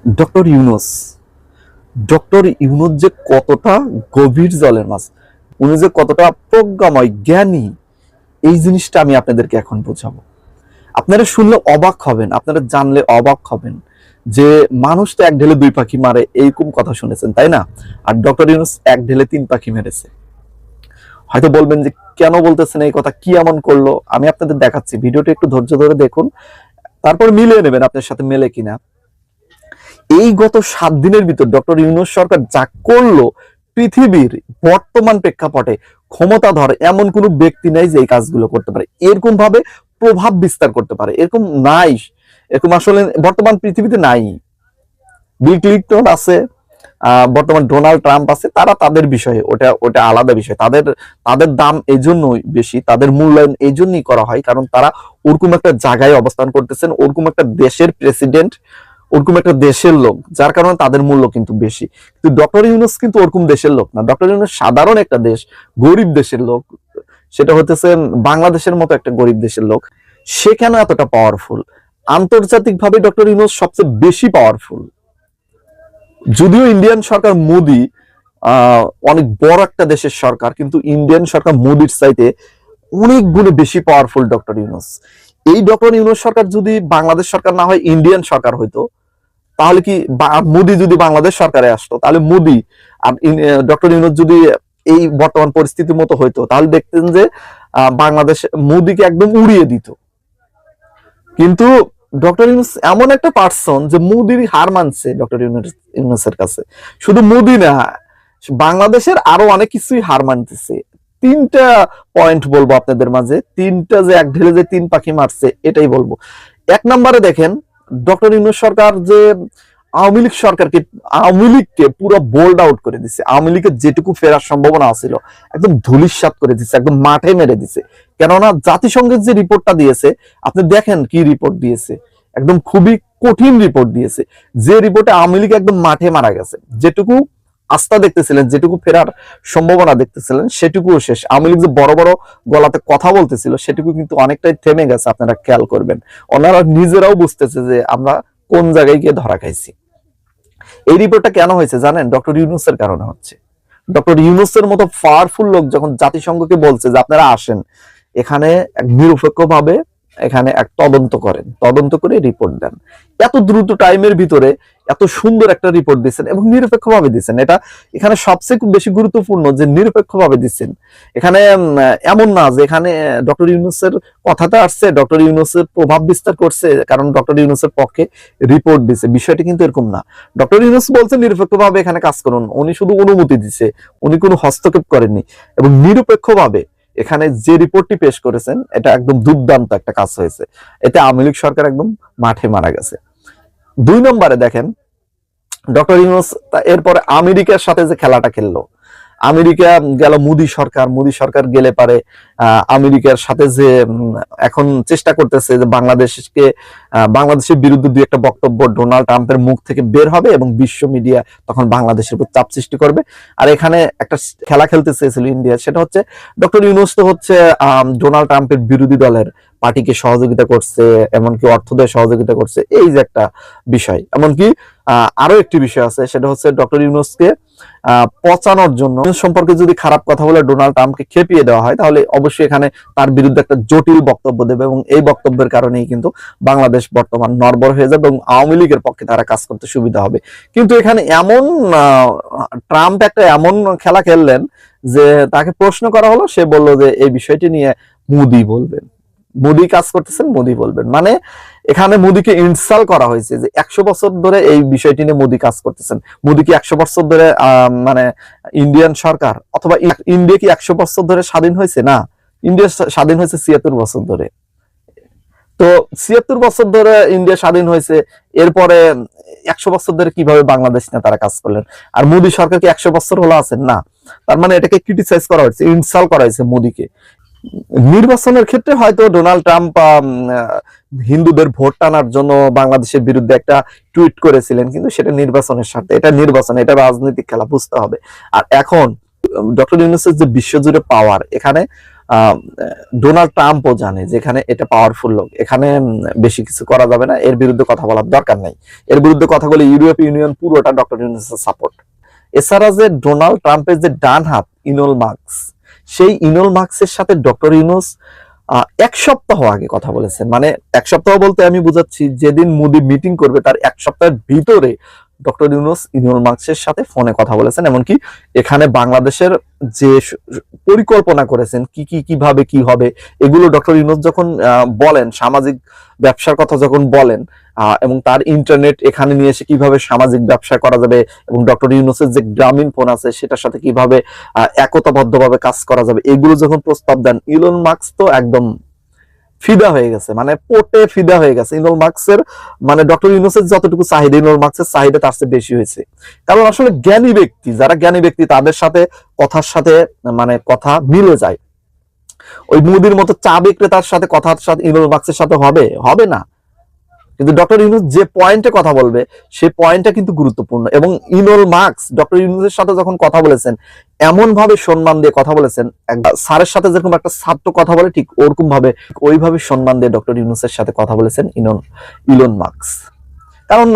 Doctor Yunus doctor Yunus যে কতটা গভীর জলের মাছ, উনি যে কতটা প্রজ্ঞাময় জ্ঞানী, এই জিনিসটা আমি আপনাদেরকে এখন বোঝাবো। আপনারা শুনলে অবাক হবেন, আপনারা জানলে অবাক হবেন যে মানুষ তো এক ঢেলে দুই পাখি মারে, এইরকম কথা শুনেছেন তাই না? আর ডক্টর ইউনুস এক ঢেলে তিন পাখি মেরেছে। হয়তো বলবেন যে কেন বলতেছেন এই কথা, কি এমন করলো? আমি আপনাদের দেখাচ্ছি, ভিডিওটি একটু ধৈর্য ধরে দেখুন, তারপর মিলিয়ে নেবেন আপনার সাথে মেলে কিনা। এই গত 7 দিনের ভিতর ডক্টর ইউনূস সরকার যা করলো, পৃথিবীর বর্তমান প্রেক্ষাপটে ক্ষমতাধর এমন কোন ব্যক্তি নাই যে এই কাজগুলো করতে পারে, এরকম ভাবে প্রভাব বিস্তার করতে পারে, এরকম নাই। এরকম আসলে বর্তমান পৃথিবীতে নাই। বিল ক্লিনটন আছে, বর্তমান ডোনাল্ড ট্রাম্প আছে, তারা তাদের বিষয়ে, ওটা ওটা আলাদা বিষয়। তাদের তাদের দাম এই জন্যই বেশি, তাদের মূল্যায়ন এই জন্যই করা হয় কারণ তারা ওরকম একটা জায়গায় অবস্থান করতেছেন, ওরকম একটা দেশের প্রেসিডেন্ট, ওরকম একটা দেশের লোক, যার কারণে তাদের মূল্য কিন্তু বেশি। কিন্তু ডক্টর ইউনূস কিন্তু ওরকম দেশের লোক না। ডক্টর ইউনূস সাধারণ একটা দেশ, গরিব দেশের লোক, সেটা হতেছে বাংলাদেশের মতো একটা গরিব দেশের লোক। সে কেন এতটা পাওয়ারফুল? আন্তর্জাতিকভাবে ডক্টর ইউনূস সবচেয়ে বেশি পাওয়ারফুল। যদিও ইন্ডিয়ান সরকার মোদি অনেক বড় একটা দেশের সরকার, কিন্তু ইন্ডিয়ান সরকার মোদির চাইতে অনেক গুণে বেশি পাওয়ারফুল ডক্টর ইউনূস। এই ডক্টর ইউনূস সরকার যদি বাংলাদেশ সরকার না হয় ইন্ডিয়ান সরকার হইতো, তাহলে কি মোদি যদি বাংলাদেশ সরকারে আসতো, তাহলে মোদি আর ডক্টর ইউনূস যদি এই বর্তমান পরিস্থিতির মতো হইতো, তাহলে দেখতেন যে বাংলাদেশ মোদিকে একদম উড়িয়ে দিত। কিন্তু ডক্টর ইউনূস এমন একটা পার্সন যে মোদির হার মানছে ডক্টর ইউনূসের কাছে। শুধু মোদি না, বাংলাদেশের আরো অনেক কিছুই হার মানতেছে। 3টা পয়েন্ট বলবো আপনাদের মাঝে, 3টা যে এক ঢেলে যে 3 পাখি মারছে এটাই বলবো। 1 নম্বরে দেখেন, ডক্টর ইউনূস সরকার যে আওয়ামী লীগ সরকারকে, আওয়ামী লীগকে পুরো বোল্ড আউট করে দিচ্ছে। আওয়ামী লীগের যেটুকু ফেরার সম্ভাবনা ছিল একদম ধূলিসাৎ করে দিচ্ছে, একদম মাঠে মেরে দিচ্ছে। কেননা জাতিসংঘের যে রিপোর্টটা দিয়েছে, আপনি দেখেন কি রিপোর্ট দিয়েছে, একদম খুবই কঠিন রিপোর্ট দিয়েছে। যে রিপোর্টে আওয়ামী লীগ একদম মাঠে মারা গেছে। যেটুকু আস্থা দেখতেছিলেন, যেটুকু ফেরার সম্ভাবনা দেখতেছিলেন, সেটুকুও শেষ। আওয়ামী লীগ যে বড় বড় গলাতে কথা বলতেছিল, সেটুকু কিন্তু অনেকটাই থেমে গেছে। আপনারা খেয়াল করবেন, ওনারা নিজেরাও বুঝতেছে যে আমরা কোন জায়গায় গিয়ে ধরা খাইছি। এই রিপোর্টটা কেন হয়েছে জানেন? ডক্টর ইউনূসের কারণে হচ্ছে। ডক্টর ইউনূসের মতো পাওয়ারফুল লোক যখন জাতিসংঘকে বলছে যে আপনারা আসেন এখানে, নিরপেক্ষভাবে এখানে এক তদন্ত করেন, তদন্ত করে রিপোর্ট দেন, এত দ্রুত টাইমের ভিতরে এত সুন্দর একটা রিপোর্ট দিচ্ছেন এবং নিরপেক্ষভাবে দিচ্ছেন। এটা এখানে সবচেয়ে খুব বেশি গুরুত্বপূর্ণ যে নিরপেক্ষভাবে দিচ্ছেন। এখানে এমন না যে এখানে ডক্টর ইউনূসের কথাটা আসছে, ডক্টর ইউনূসের প্রভাব বিস্তার করছে কারণ ডক্টর ইউনূসের পক্ষে রিপোর্ট দিছে, বিষয়টা কিন্তু এরকম না। ডক্টর ইউনূস বলছে নিরপেক্ষভাবে এখানে কাজ করুন, উনি শুধু অনুমতি দিচ্ছে, উনি কোনো হস্তক্ষেপ করেননি। এবং নিরপেক্ষভাবে এখানে যে রিপোর্টটি পেশ করেছেন, এটা একদম দুর্দান্ত একটা কাজ হয়েছে। এতে আওয়ামী লীগ সরকার একদম মাঠে মারা গেছে। 2 নম্বরে দেখেন, ডক্টর ইউনূস এরপরে আমেরিকার সাথে যে খেলাটা খেললো, আমেরিকা গেল মোদি সরকার, মোদি সরকার গেলে পারে আমেরিকার সাথে যে এখন চেষ্টা করতেছে যে বাংলাদেশকে, বাংলাদেশের বিরুদ্ধে 2 একটা বক্তব্য ডোনাল্ড ট্রাম্পের মুখ থেকে বের হবে এবং বিশ্ব মিডিয়া তখন বাংলাদেশের উপর চাপ সৃষ্টি করবে। আর এখানে একটা খেলা খেলতে চেয়েছিল ইন্ডিয়া, সেটা হচ্ছে ডক্টর ইউনূস তো হচ্ছে ডোনাল্ড ট্রাম্পের বিরোধী দলের পার্টিকে সহযোগিতা করছে, এমনকি অর্থ দিয়ে সহযোগিতা করছে, এই যে একটা বিষয়। এমনকি আরো একটি বিষয় আছে, সেটা হচ্ছে ডক্টর ইউনূসকে পচানোর জন্য, সম্পর্কে যদি খারাপ কথা বলে ডোনাল্ড ট্রাম্পকে খেপিয়ে দেওয়া হয়, তাহলে অবশ্যই এখানে তার বিরুদ্ধে একটা জটিল বক্তব্য দেবে এবং এই বক্তব্যের কারণেই কিন্তু বাংলাদেশ বর্তমান নড়বড় হয়ে যাবে এবং আওয়ামী লীগের পক্ষে তারা কাজ করতে সুবিধা হবে। কিন্তু এখানে এমন ট্রাম্প একটা এমন খেলা খেললেন যে তাকে প্রশ্ন করা হলো, সে বলল যে এই বিষয়টি নিয়ে মোদি বলবেন, মোদি কাজ করতেছেন, মোদি বলবেন। মানে এখানে মোদিকে ইনসাল্ট করা হয়েছে যে 100 বছর ধরে এই বিষয়টি নিয়ে মোদি কাজ করতেছেন। মোদি কি 100 বছর ধরে মানে ইন্ডিয়ান সরকার অথবা ইন্ডিয়া কি 100 বছর ধরে স্বাধীন হয়েছে? না, ইন্ডিয়া স্বাধীন হয়েছে 76 বছর ধরে। তো 76 বছর ধরে ইন্ডিয়া স্বাধীন হয়েছে, এরপরে 100 বছর ধরে কিভাবে বাংলাদেশ নিয়ে তারা কাজ করলেন? আর মোদি সরকার কি 100 বছর হলো আছেন? না। তার মানে এটাকে ক্রিটিসাইজ করা হয়েছে, ইনসাল্ট করা হয়েছে মোদিকে। নির্বাচনের ক্ষেত্রে হয়তো ডোনাল্ড ট্রাম্প হিন্দুদের ভোট টানার জন্য বাংলাদেশের বিরুদ্ধে একটা টুইট করেছিলেন, কিন্তু সেটা নির্বাচনের স্বার্থে, এটা নির্বাচন, এটা রাজনৈতিক খেলা, বুঝতে হবে। আর এখন ডক্টর ইউনূসের যে বিশ্বজুড়ে পাওয়ার, এখানে ডোনাল্ড ট্রাম্পও জানে যেখানে এটা পাওয়ারফুল লোক, এখানে বেশি কিছু করা যাবে না, এর বিরুদ্ধে কথা বলার দরকার নেই। এর বিরুদ্ধে কথা বলে ইউরোপীয় ইউনিয়ন পুরোটা ডক্টর ইউনূসের সাপোর্ট। এছাড়া যে ডোনাল্ড ট্রাম্পের যে ডান হাত ইনোল মার্কস, সেই ইনোল মার্কসের সাথে ডক্টর ইউনূস 1 সপ্তাহ আগে কথা বলেছেন। মানে 1 সপ্তাহ বলতে আমি বুঝাচ্ছি, যেদিন মোদি মিটিং করবে তার 1 সপ্তাহের ভিতরে ডক্টর ইউনূস ইনোল মার্কসের সাথে ফোনে কথা বলেছেন। এমনকি এখানে বাংলাদেশের যে পরিকল্পনা করেছেন কিভাবে কি হবে, এগুলো ডক্টর ইউনূস যখন বলেন, সামাজিক ব্যবসার কথা যখন বলেন, এবং তার ইন্টারনেট এখানে নিয়ে এসে কিভাবে সামাজিক ব্যবসা করা যাবে, এবং ডক্টর ইউনূসের যে গ্রামীণ ফোন আছে সেটার সাথে কিভাবে একতাবদ্ধভাবে কাজ করা যাবে, এগুলো যখন প্রস্তাব দেন, ইলন মাস্ক তো একদম ফিদা হয়ে গেছে, মানে পোটে ফিদা হয়ে গেছে। ইলন মাস্কের মানে ডক্টর ইউনূসের যতটুকু চাহিদা, ইলন মাস্কের চাহিদা তার চেয়ে বেশি হয়েছে। কারণ আসলে জ্ঞানী ব্যক্তি, যারা জ্ঞানী ব্যক্তি তাদের সাথে কথার সাথে মানে কথা মিলে যায়। ওই মুদির মতো চা বিক্রেতার সাথে কথার সাথে ইলন মাস্কের সাথে হবে না। কিন্তু ডক্টর ইউনূস যে পয়েন্টে কথা বলবে সেই পয়েন্টটা কিন্তু গুরুত্বপূর্ণ। এবং ইনোল মার্কস ডক্টর ইউনূসের সাথে যখন কথা বলেছেন, এমন ভাবে সম্মান দিয়ে কথা বলেছেন, স্যারের সাথে যেরকম একটা ছাত্র কথা বলে ঠিক ওরকম ভাবে, ওইভাবে সম্মান দিয়ে ডক্টর ইউনূসের সাথে কথা বলেছেন ইলন মার্কস। কারণ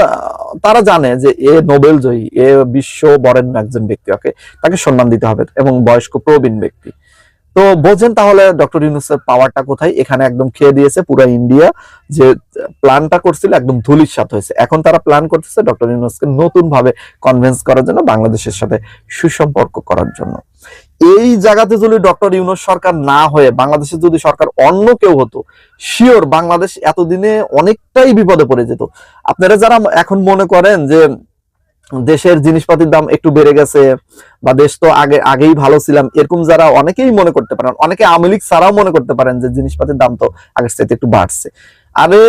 তারা জানে যে এ নোবেল জয়ী, এ বিশ্ব বরেণ্য একজন ব্যক্তি, তাকে সম্মান দিতে হবে, এবং বয়স্ক প্রবীণ ব্যক্তি। তো বোঝেন তাহলে ডক্টর ইউনূসের পাওয়ারটা কোথায়। এখানে একদম খেয়ে দিয়েছে পুরো ইন্ডিয়া। যে প্ল্যানটা করছিল একদম ধূলিসাৎ হয়েছে। এখন তারা প্ল্যান করতেছে ডক্টর ইউনূসকে নতুন ভাবে কনভিন্স করার জন্য, বাংলাদেশের সাথে সুসম্পর্ক করার জন্য। এই জায়গাতে যদি ডক্টর ইউনূস সরকার না হয়ে বাংলাদেশের যদি সরকার অন্য কেউ হতো, শিওর বাংলাদেশ এতদিনে অনেকটাই বিপদে পড়ে যেত। আপনারা যারা এখন মনে করেন যে দেশের জিনিসপাতির দাম একটু বেড়ে গেছে, বা দেশ তো আগেই ভালো ছিলাম, এরকম যারা অনেকেই মনে করতে পারেন, অনেকে আওয়ামী লীগ ছাড়াও মনে করতে পারেন যে জিনিসপাতির দাম তো আগের চাইতে একটু বাড়ছে। আরে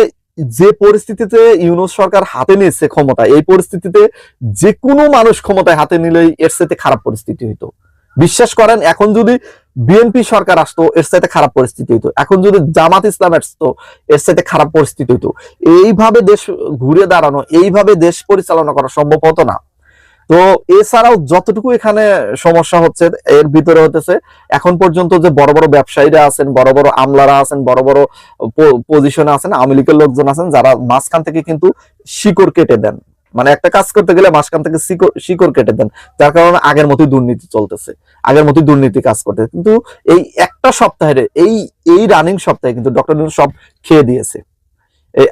যে পরিস্থিতিতে ইউনূস সরকার হাতে নিয়েছে ক্ষমতা, এই পরিস্থিতিতে যে কোনো মানুষ ক্ষমতায় হাতে নিলেই এর চাইতে খারাপ পরিস্থিতি হইতো। বিশ্বাস করেন, এখন যদি বিএনপি সরকার আসতো এর চাইতে খারাপ পরিস্থিতি হইতো, এখন যদি জামাত ইসলাম আসতো এর চাইতে খারাপ পরিস্থিতি হইতো। এইভাবে দেশ ঘুরে দাঁড়ানো, এইভাবে দেশ পরিচালনা করা সম্ভব হতো না। তো এছাড়াও যতটুকু এখানে সমস্যা হচ্ছে, এর ভিতরে হতেছে এখন পর্যন্ত যে বড় বড় ব্যবসায়ীরা আছেন, বড় বড় আমলারা আছেন, বড় বড় পজিশনে আছেন, আওয়ামী লীগের লোকজন আছেন, যারা মাঝখান থেকে কিন্তু শিকড় কেটে দেন। মানে একটা কাজ করতে গেলে মাঝখান থেকে শিকড় কেটে দেন, যার কারণে আগের মতোই দুর্নীতি চলতেছে, আগের মতোই দুর্নীতি কাজ করতেছে। কিন্তু এই একটা সপ্তাহে, এই রানিং সপ্তাহে কিন্তু ডক্টর ইউনূস সব খেয়ে দিয়েছে। এই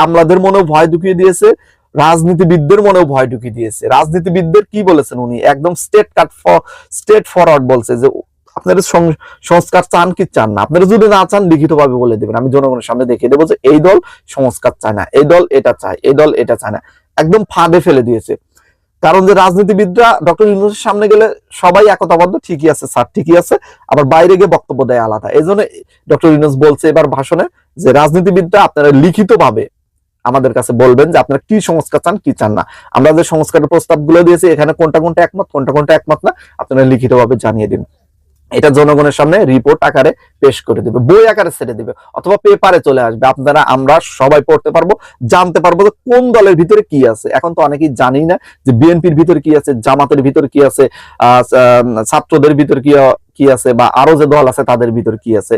আমলাদের মনেও ভয় ঢুকিয়ে দিয়েছে, রাজনীতিবিদদের মনেও ভয় ঢুকিয়ে দিয়েছে। রাজনীতিবিদদের কি বলেছেন উনি, একদম স্টেট ফরওয়ার্ড বলছে যে আপনারা সংস্কার চান কি চান না, আপনারা যদি না চান লিখিতভাবে বলে দেবেন, আমি জনগণের সামনে দেখিয়ে দেবো যে এই দল সংস্কার চায় না, এই দল এটা চায়, এই দল এটা চায় না। একদম ফাঁদে ফেলে দিয়েছে। কারণ যে রাজনীতিবিদরা ডক্টর ইউনূসের সামনে গেলে সবাই একতাবদ্ধ, ঠিকই আছে স্যার, ঠিকই আছে, আবার বাইরে গিয়ে বক্তব্য দেয় আলাদা। এই জন্য ডক্টর ইউনূস বলছে এবার ভাষণে যে রাজনীতিবিদরা আপনারা লিখিতভাবে আমাদের কাছে বলবেন যে আপনারা কি সংস্কার চান কি চান না। আমরা যে সংস্কারের প্রস্তাবগুলো দিয়েছি এখানে কোনটা কোনটা একমত, কোনটা কোনটা একমত না, আপনারা লিখিতভাবে জানিয়ে দিন। এটা জনগণের সামনে রিপোর্ট আকারে পেশ করে দিবে, বই আকারে ছেড়ে দিবে, অথবা পেপারে চলে আসবে। আপনারা আমরা সবাই পড়তে পারবো, জানতে পারবো যে কোন দলের ভিতরে কি আছে। এখন তো অনেকেই জানি না যে বিএনপির ভিতরে কি আছে, জামাতের ভিতরে কি আছে, ছাত্রদের ভিতরে কি আছে, বা আরো যে দল আছে তাদের ভিতরে কি আছে।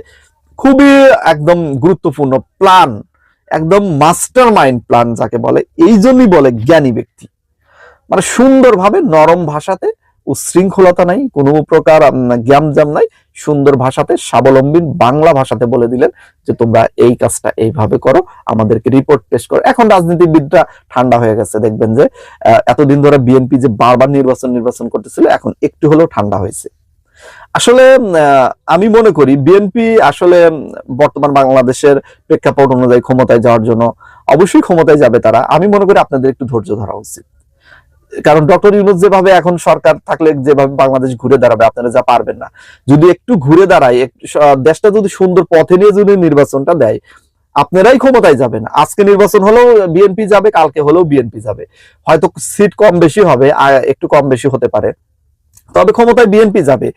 খুবই একদম গুরুত্বপূর্ণ প্ল্যান, একদম মাস্টার মাইন্ড প্ল্যান যাকে বলে। এই জন্যই বলে জ্ঞানী ব্যক্তি। মানে সুন্দরভাবে নরম ভাষাতে, উচ্ছৃঙ্খলতা নাই, কোনো প্রকার জ্ঞানজাম নাই, সুন্দর ভাষাতে, স্বাবলম্বী বাংলা ভাষাতে বলে দিলেন যে তোমরা এই কাজটা এইভাবে করো, আমাদেরকে রিপোর্ট পেশ করো। এখন রাজনীতিবিদরা ঠান্ডা হয়ে গেছে, দেখবেন যে এতদিন ধরে বিএনপি যে বারবার নির্বাচন করতেছিল, এখন একটু হলেও ঠান্ডা হয়েছে। আসলে আমি মনে করি বিএনপি আসলে বর্তমান বাংলাদেশের প্রেক্ষাপট অনুযায়ী ক্ষমতায় যাওয়ার জন্য অবশ্যই ক্ষমতায় যাবে তারা। আমি মনে করি আপনাদের একটু ধৈর্য ধরা উচিত। কারণ ডক্টর ইউনূস যেভাবে এখন সরকার থাকলে যেভাবে বাংলাদেশ ঘুরে দাঁড়াবে, আপনারা যা পারবেন না। যদি একটু ঘুরে দাঁড়ায়, দেশটা যদি সুন্দর পথে নিয়ে যদি নির্বাচনটা দেয়, আপনারাই ক্ষমতায় যাবেন। আজকে নির্বাচন হলেও বিএনপি যাবে, কালকে হলেও বিএনপি যাবে। হয়তো সিট কম বেশি হবে, একটু কম বেশি হতে পারে, তবে ক্ষমতায় বিএনপি যাবে।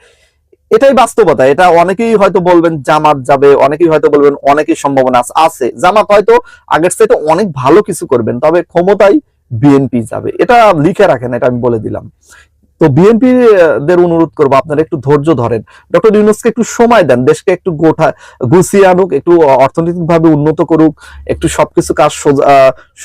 এটাই বাস্তবতা। এটা অনেকেই হয়তো বলবেন জামাত যাবে, অনেকেই হয়তো বলবেন অনেকেই সম্ভাবনা আছে জামাত হয়তো আগের চাইতে অনেক ভালো কিছু করবেন, তবে ক্ষমতায় বিএনপি যাবে। এটা লিখে রাখেন, এটা আমি বলে দিলাম। তো বিএনপি দের অনুরোধ করবো আপনারা একটু ধৈর্য ধরেন, ডক্টর ইউনূসকে একটু সময় দেন, দেশকে একটু গুছিয়ে আনুক, একটু অর্থনৈতিক ভাবে উন্নত করুক, একটু সবকিছু কাজ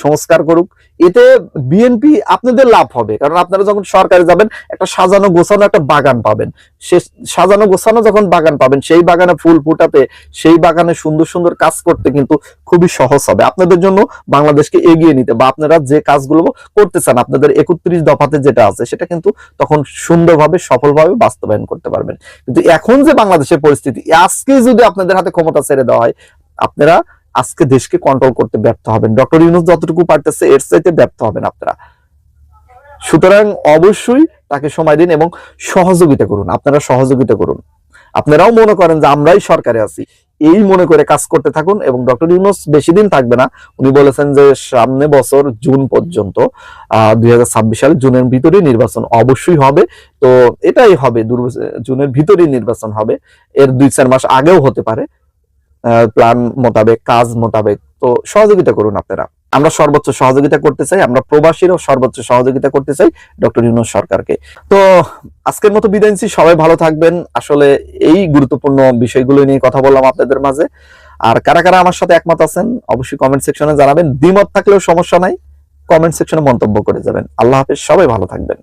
সংস্কার করুক। এতে বিএনপি আপনাদের লাভ হবে, কারণ আপনারা যখন সরকারে যাবেন একটা সাজানো গোছানো একটা বাগান পাবেন। সে সাজানো গোছানো যখন বাগান পাবেন, সেই বাগানে ফুল ফুটাতে, সেই বাগানে সুন্দর সুন্দর কাজ করতে কিন্তু খুবই সহজ হবে আপনাদের জন্য বাংলাদেশকে এগিয়ে নিতে, বা আপনারা যে কাজগুলো করতে চান আপনাদের 31 দফাতে যেটা আছে সেটা কিন্তু তখন সুন্দরভাবে সফলভাবে বাস্তবায়ন করতে পারবেন। কিন্তু এখন যে বাংলাদেশের পরিস্থিতি, আজকে যদি আপনাদের হাতে ক্ষমতা ছেড়ে দেওয়া হয়, আপনারা আজকে দেশকে কন্ট্রোল করতে ব্যর্থ হবেন। ডক্টর ইউনূস যতটুকু পারতেছে এর চাইতে ব্যর্থ হবেন আপনারা। সুতরাং অবশ্যই তাকে সময় দিন এবং সহযোগিতা করুন, আপনারা সহযোগিতা করুন। আপনারাও মনে করেন যে আমরাই সরকারে আছি, এই মনে করে কাজ করতে থাকুন। এবং ডক্টর ইউনূস বেশি দিন থাকবে না, উনি বলেছেন যে সামনে বছর জুন পর্যন্ত 2026 সালে জুনের ভিতরে নির্বাচন অবশ্যই হবে। তো এটাই হবে, জুনের ভিতরেই নির্বাচন হবে, এর 2-4 মাস আগেও হতে পারে, প্ল্যান মোতাবেক, কাজ মোতাবেক। তো সহযোগিতা করুন আপনারা, আমরা সর্বোচ্চ সহযোগিতা করতে চাই, আমরা প্রবাসীরাও সর্বোচ্চ সহযোগিতা করতে চাই ডক্টর ইউনূস সরকারকে। তো আজকের মতো বিদায় নিচ্ছি, সবাই ভালো থাকবেন। আসলে এই গুরুত্বপূর্ণ বিষয়গুলো নিয়ে কথা বললাম আপনাদের মাঝে। আর কারা কারা আমার সাথে একমত আছেন অবশ্যই কমেন্ট সেকশনে জানাবেন, দ্বিমত থাকলেও সমস্যা নাই, কমেন্ট সেকশনে মন্তব্য করে যাবেন। আল্লাহ হাফেজ, সবাই ভালো থাকবেন।